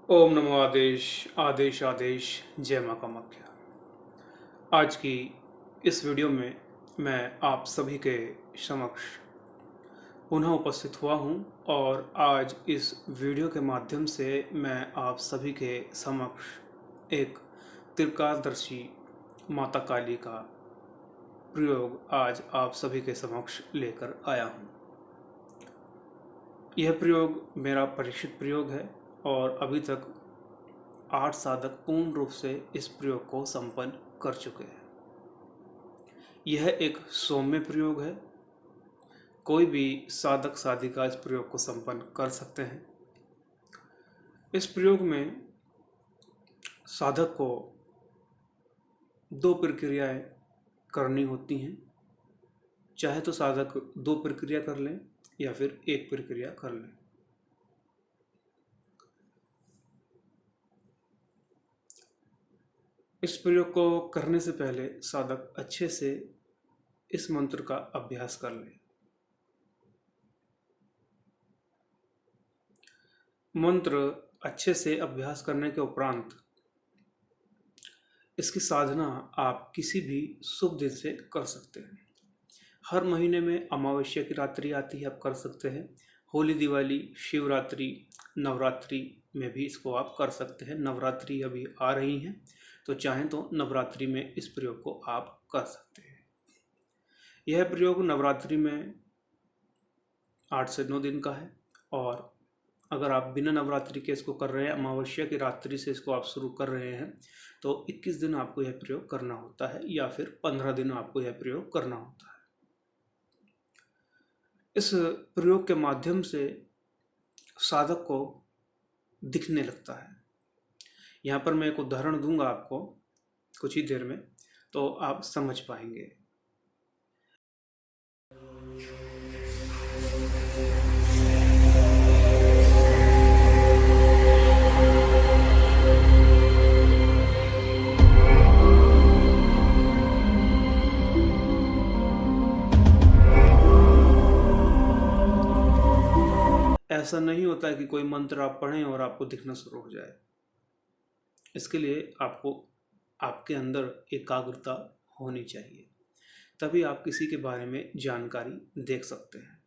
ओम नमो आदेश आदेश आदेश जय माँ कामाख्या। आज की इस वीडियो में मैं आप सभी के समक्ष पुनः उपस्थित हुआ हूँ और आज इस वीडियो के माध्यम से मैं आप सभी के समक्ष एक त्रिकालदर्शी माता काली का प्रयोग आज आप सभी के समक्ष लेकर आया हूँ। यह प्रयोग मेरा परीक्षित प्रयोग है और अभी तक 8 साधक पूर्ण रूप से इस प्रयोग को संपन्न कर चुके हैं। यह एक सौम्य प्रयोग है, कोई भी साधक साधिका इस प्रयोग को संपन्न कर सकते हैं। इस प्रयोग में साधक को 2 प्रक्रियाएं करनी होती हैं। चाहे तो साधक 2 प्रक्रिया कर लें या फिर 1 प्रक्रिया कर लें। इस प्रयोग को करने से पहले साधक अच्छे से इस मंत्र का अभ्यास कर ले। मंत्र अच्छे से अभ्यास करने के उपरांत इसकी साधना आप किसी भी शुभ दिन से कर सकते हैं। हर महीने में अमावस्या की रात्रि आती है, आप कर सकते हैं। होली, दिवाली, शिवरात्रि, नवरात्रि में भी इसको आप कर सकते हैं। नवरात्रि अभी आ रही हैं तो चाहें तो नवरात्रि में इस प्रयोग को आप कर सकते हैं। यह प्रयोग नवरात्रि में 8 से 9 दिन का है और अगर आप बिना नवरात्रि के इसको कर रहे हैं, अमावस्या की रात्रि से इसको आप शुरू कर रहे हैं, तो 21 दिन आपको यह प्रयोग करना होता है या फिर 15 दिन आपको यह प्रयोग करना होता है। इस प्रयोग के माध्यम से साधक को दिखने लगता है। यहाँ पर मैं एक उदाहरण दूंगा आपको कुछ ही देर में, तो आप समझ पाएंगे। ऐसा नहीं होता है कि कोई मंत्र आप पढ़ें और आपको दिखना शुरू हो जाए। इसके लिए आपको आपके अंदर एकाग्रता होनी चाहिए, तभी आप किसी के बारे में जानकारी देख सकते हैं।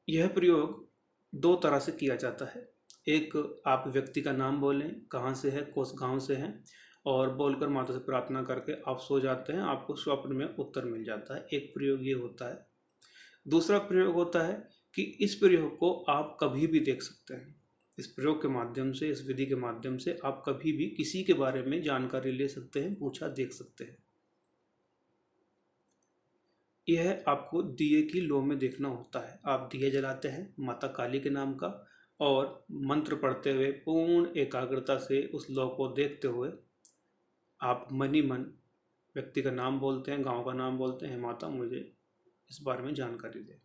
यह प्रयोग 2 तरह से किया जाता है। एक, आप व्यक्ति का नाम बोलें, कहाँ से है, किस गांव से हैं, और बोलकर माता से प्रार्थना करके आप सो जाते हैं, आपको स्वप्न में उत्तर मिल जाता है। एक प्रयोग ये होता है। दूसरा प्रयोग होता है कि इस प्रयोग को आप कभी भी देख सकते हैं। इस प्रयोग के माध्यम से, इस विधि के माध्यम से आप कभी भी किसी के बारे में जानकारी ले सकते हैं, पूछा देख सकते हैं। यह आपको दिए की लो में देखना होता है। आप दिए जलाते हैं माता काली के नाम का और मंत्र पढ़ते हुए पूर्ण एकाग्रता से उस लो को देखते हुए आप मन ही मन व्यक्ति का नाम बोलते हैं, गांव का नाम बोलते हैं, माता मुझे इस बारे में जानकारी दे।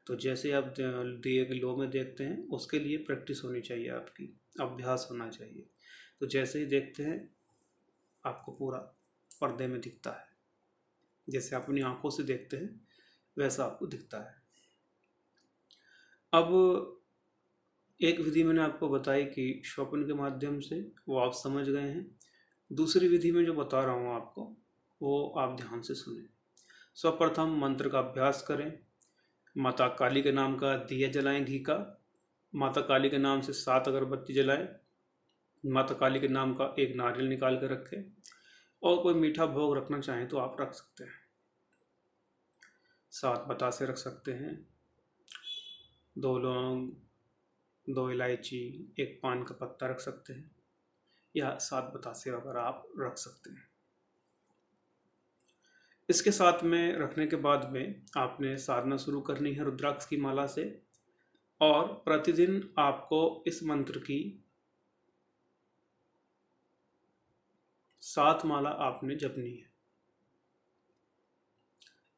तो जैसे आप दिए के लो में देखते हैं, उसके लिए प्रैक्टिस होनी चाहिए, आपकी अभ्यास होना चाहिए। तो जैसे ही देखते हैं आपको पूरा पर्दे में दिखता है। जैसे आप अपनी आंखों से देखते हैं वैसा आपको दिखता है। अब एक विधि मैंने आपको बताई कि स्वप्न के माध्यम से, वो आप समझ गए हैं। दूसरी विधि में जो बता रहा हूँ आपको, वो आप ध्यान से सुने। सर्वप्रथम मंत्र का अभ्यास करें। माता काली के नाम का दिया जलाएं घी का। माता काली के नाम से 7 अगरबत्ती जलाएं। माता काली के नाम का 1 नारियल निकाल कर रखें और कोई मीठा भोग रखना चाहें तो आप रख सकते हैं। 7 बतासे रख सकते हैं, 2 लौंग, 2 इलायची, 1 पान का पत्ता रख सकते हैं, या 7 बतासे वगैरह आप रख सकते हैं। इसके साथ में रखने के बाद में आपने साधना शुरू करनी है रुद्राक्ष की माला से, और प्रतिदिन आपको इस मंत्र की 7 माला आपने जपनी है,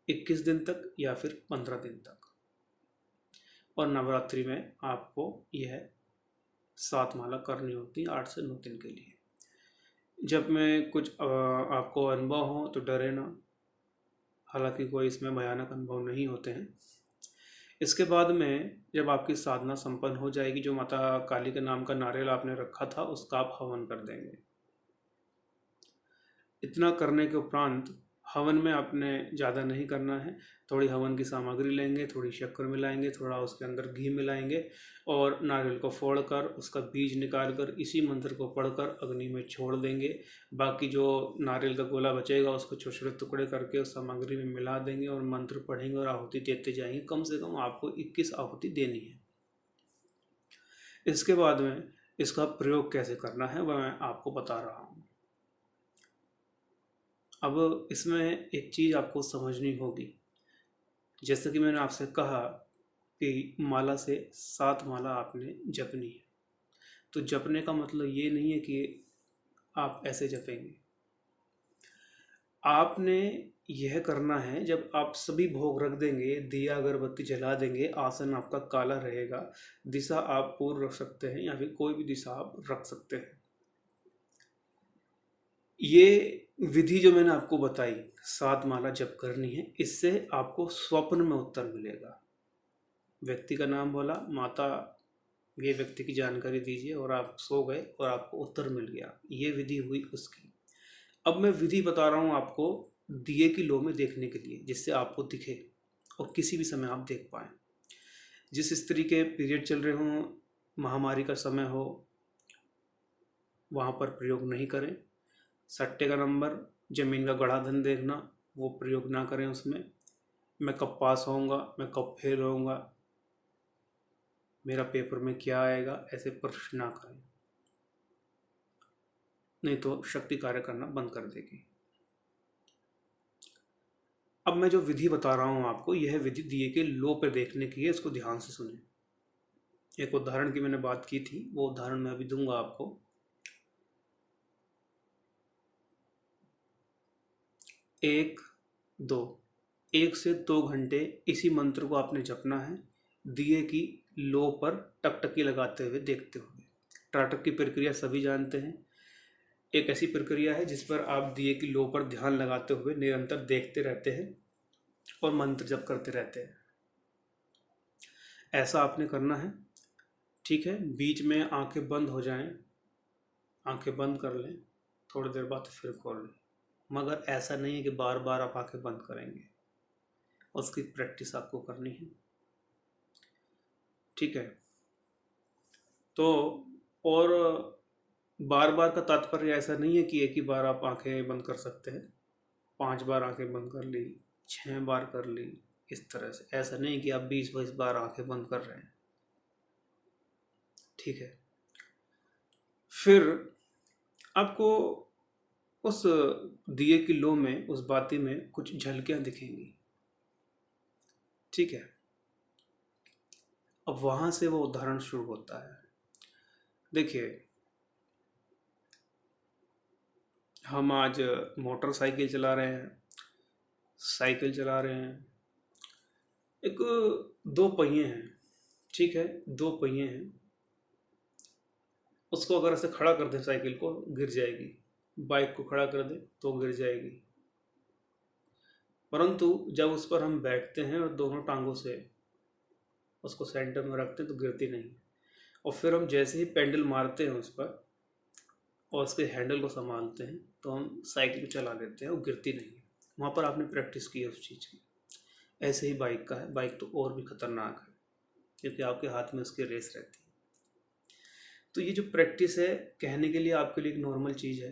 21 दिन तक या फिर 15 दिन तक। और नवरात्रि में आपको यह 7 माला करनी होती है 8 से 9 दिन के लिए। जब में कुछ आपको अनुभव हो तो डरे ना, हालांकि कोई इसमें भयानक अनुभव नहीं होते हैं। इसके बाद में जब आपकी साधना संपन्न हो जाएगी, जो माता काली के नाम का नारियल आपने रखा था उसका आप हवन कर देंगे। इतना करने के उपरांत हवन में आपने ज़्यादा नहीं करना है, थोड़ी हवन की सामग्री लेंगे, थोड़ी शक्कर मिलाएंगे, थोड़ा उसके अंदर घी मिलाएंगे और नारियल को फोड़कर उसका बीज निकाल कर इसी मंत्र को पढ़कर अग्नि में छोड़ देंगे। बाकी जो नारियल का गोला बचेगा उसको छोटे छोटे टुकड़े करके उस सामग्री में मिला देंगे और मंत्र पढ़ेंगे और आहुति देते जाएंगे। कम से कम आपको 21 आहुति देनी है। इसके बाद में इसका प्रयोग कैसे करना है वह मैं आपको बता रहा हूँ। अब इसमें एक चीज़ आपको समझनी होगी। जैसे कि मैंने आपसे कहा कि माला से 7 माला आपने जपनी है, तो जपने का मतलब ये नहीं है कि आप ऐसे जपेंगे। आपने यह करना है, जब आप सभी भोग रख देंगे, दिया अगरबत्ती जला देंगे, आसन आपका काला रहेगा, दिशा आप पूर्व रख सकते हैं या फिर कोई भी दिशा आप रख सकते हैं। ये विधि जो मैंने आपको बताई 7 माला जप करनी है, इससे आपको स्वप्न में उत्तर मिलेगा। व्यक्ति का नाम बोला, माता ये व्यक्ति की जानकारी दीजिए और आप सो गए और आपको उत्तर मिल गया, ये विधि हुई उसकी। अब मैं विधि बता रहा हूँ आपको दिए की लो में देखने के लिए, जिससे आपको दिखे और किसी भी समय आप देख पाएँ। जिस स्त्री के पीरियड चल रहे हों, महामारी का समय हो, वहाँ पर प्रयोग नहीं करें। सट्टे का नंबर, जमीन का गढ़ा धन देखना, वो प्रयोग ना करें उसमें। मैं कब पास होऊंगा, मैं कब फेल होऊंगा, मेरा पेपर में क्या आएगा, ऐसे प्रश्न ना करें, नहीं तो शक्ति कार्य करना बंद कर देगी। अब मैं जो विधि बता रहा हूँ आपको, यह विधि दिए के लो पे देखने की है, इसको ध्यान से सुने। एक उदाहरण की मैंने बात की थी, वो उदाहरण मैं अभी दूंगा आपको। 1 से 2 घंटे इसी मंत्र को आपने जपना है, दिए की लो पर टकटकी लगाते हुए देखते हुए। टाटक की प्रक्रिया सभी जानते हैं। एक ऐसी प्रक्रिया है जिस पर आप दिए की लो पर ध्यान लगाते हुए निरंतर देखते रहते हैं और मंत्र जप करते रहते हैं। ऐसा आपने करना है, ठीक है। बीच में आंखें बंद हो जाएं, आंखें बंद कर लें, थोड़ी देर बाद फिर खोल लें, मगर ऐसा नहीं है कि बार बार आप आंखें बंद करेंगे, उसकी प्रैक्टिस आपको करनी है, ठीक है। तो और बार बार का तात्पर्य ऐसा नहीं है कि एक ही बार आप आंखें बंद कर सकते हैं। 5 बार आंखें बंद कर ली, 6 बार कर ली, इस तरह से। ऐसा नहीं कि आप 20-22 बार आंखें बंद कर रहे हैं, ठीक है। फिर आपको उस दिए की लो में, उस बाती में कुछ झलकियां दिखेंगी, ठीक है। अब वहां से वो उदाहरण शुरू होता है। देखिए, हम आज मोटरसाइकिल चला रहे हैं, साइकिल चला रहे हैं, एक 2 पहिए हैं, ठीक है, 2 पहिए हैं। उसको अगर ऐसे खड़ा कर दे साइकिल को, गिर जाएगी। बाइक को खड़ा कर दे तो गिर जाएगी। परंतु जब उस पर हम बैठते हैं और दोनों टांगों से उसको सेंटर में रखते हैं तो गिरती नहीं। और फिर हम जैसे ही पेडल मारते हैं उस पर और उसके हैंडल को संभालते हैं तो हम साइकिल चला लेते हैं और गिरती नहीं है। वहाँ पर आपने प्रैक्टिस की है उस चीज़ की। ऐसे ही बाइक का है, बाइक तो और भी खतरनाक है क्योंकि आपके हाथ में उसकी रेस रहती है। तो ये जो प्रैक्टिस है, कहने के लिए आपके लिए एक नॉर्मल चीज़ है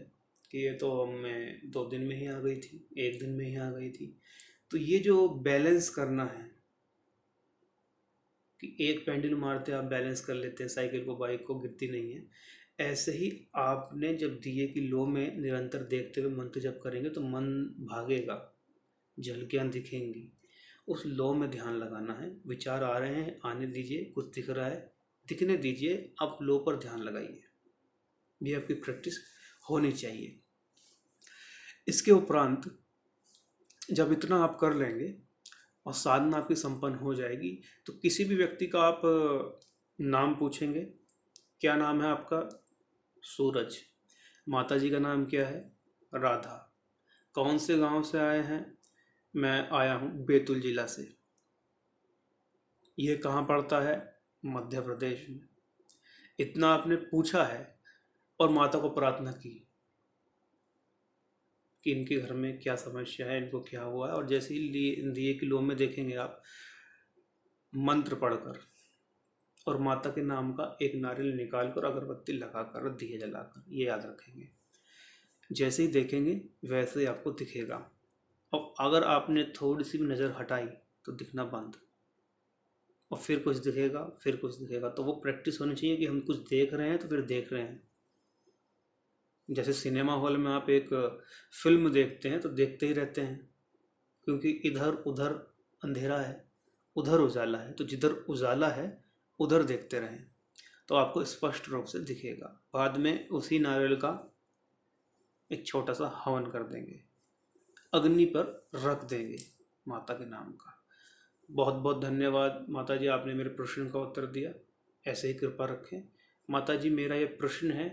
कि ये तो मैं 2 दिन में ही आ गई थी, 1 दिन में ही आ गई थी। तो ये जो बैलेंस करना है कि एक पेंडल मारते आप बैलेंस कर लेते हैं साइकिल को, बाइक को, गिरती नहीं है। ऐसे ही आपने जब दिए की लो में निरंतर देखते हुए मंत्र जप करेंगे तो मन भागेगा, झलकियाँ दिखेंगी। उस लो में ध्यान लगाना है। विचार आ रहे हैं, आने दीजिए। कुछ दिख रहा है, दिखने दीजिए। आप लो पर ध्यान लगाइए। ये आपकी प्रैक्टिस होनी चाहिए। इसके उपरांत जब इतना आप कर लेंगे और साधना आपकी संपन्न हो जाएगी तो किसी भी व्यक्ति का आप नाम पूछेंगे, क्या नाम है आपका? सूरज। माता जी का नाम क्या है? राधा। कौन से गांव से आए हैं? मैं आया हूँ बैतूल जिला से। ये कहाँ पड़ता है? मध्य प्रदेश में। इतना आपने पूछा है और माता को प्रार्थना की कि इनके घर में क्या समस्या है, इनको क्या हुआ है, और जैसे ही दिए की लो में देखेंगे आप, मंत्र पढ़कर और माता के नाम का एक नारियल निकाल कर अगरबत्ती लगाकर दिए जलाकर, ये याद रखेंगे। जैसे ही देखेंगे वैसे ही आपको दिखेगा। और अगर आपने थोड़ी सी भी नज़र हटाई तो दिखना बंद, और फिर कुछ दिखेगा, फिर कुछ दिखेगा। तो वो प्रैक्टिस होनी चाहिए कि हम कुछ देख रहे हैं तो फिर देख रहे हैं। जैसे सिनेमा हॉल में आप एक फिल्म देखते हैं तो देखते ही रहते हैं, क्योंकि इधर उधर अंधेरा है, उधर उजाला है, तो जिधर उजाला है उधर देखते रहें तो आपको स्पष्ट रूप से दिखेगा। बाद में उसी नारियल का एक छोटा सा हवन कर देंगे, अग्नि पर रख देंगे माता के नाम का। बहुत बहुत धन्यवाद माता जी, आपने मेरे प्रश्न का उत्तर दिया। ऐसे ही कृपा रखें। माता जी, मेरा ये प्रश्न है,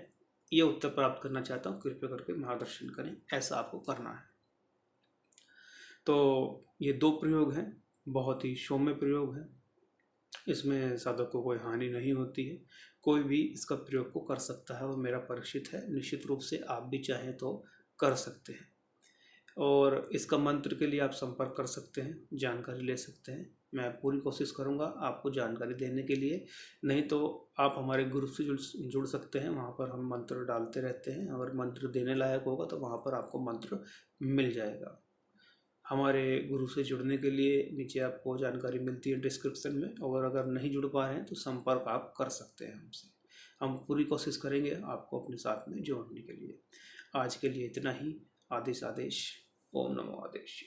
ये उत्तर प्राप्त करना चाहता हूँ, कृपया करके मार्गदर्शन करें, ऐसा आपको करना है। तो ये 2 प्रयोग हैं, बहुत ही सौम्य प्रयोग है, इसमें साधक को कोई हानि नहीं होती है, कोई भी इसका प्रयोग को कर सकता है और मेरा परिचित है। निश्चित रूप से आप भी चाहें तो कर सकते हैं, और इसका मंत्र के लिए आप संपर्क कर सकते हैं, जानकारी ले सकते हैं। मैं पूरी कोशिश करूंगा आपको जानकारी देने के लिए। नहीं तो आप हमारे ग्रुप से जुड़ सकते हैं, वहाँ पर हम मंत्र डालते रहते हैं। अगर मंत्र देने लायक होगा तो वहाँ पर आपको मंत्र मिल जाएगा। हमारे गुरु से जुड़ने के लिए नीचे आपको जानकारी मिलती है डिस्क्रिप्शन में, और अगर नहीं जुड़ पा रहे हैं तो संपर्क आप कर सकते हैं हमसे। हम पूरी कोशिश करेंगे आपको अपने साथ में जोड़ने के लिए। आज के लिए इतना ही। आदेश आदेश। ओम नमो आदेश।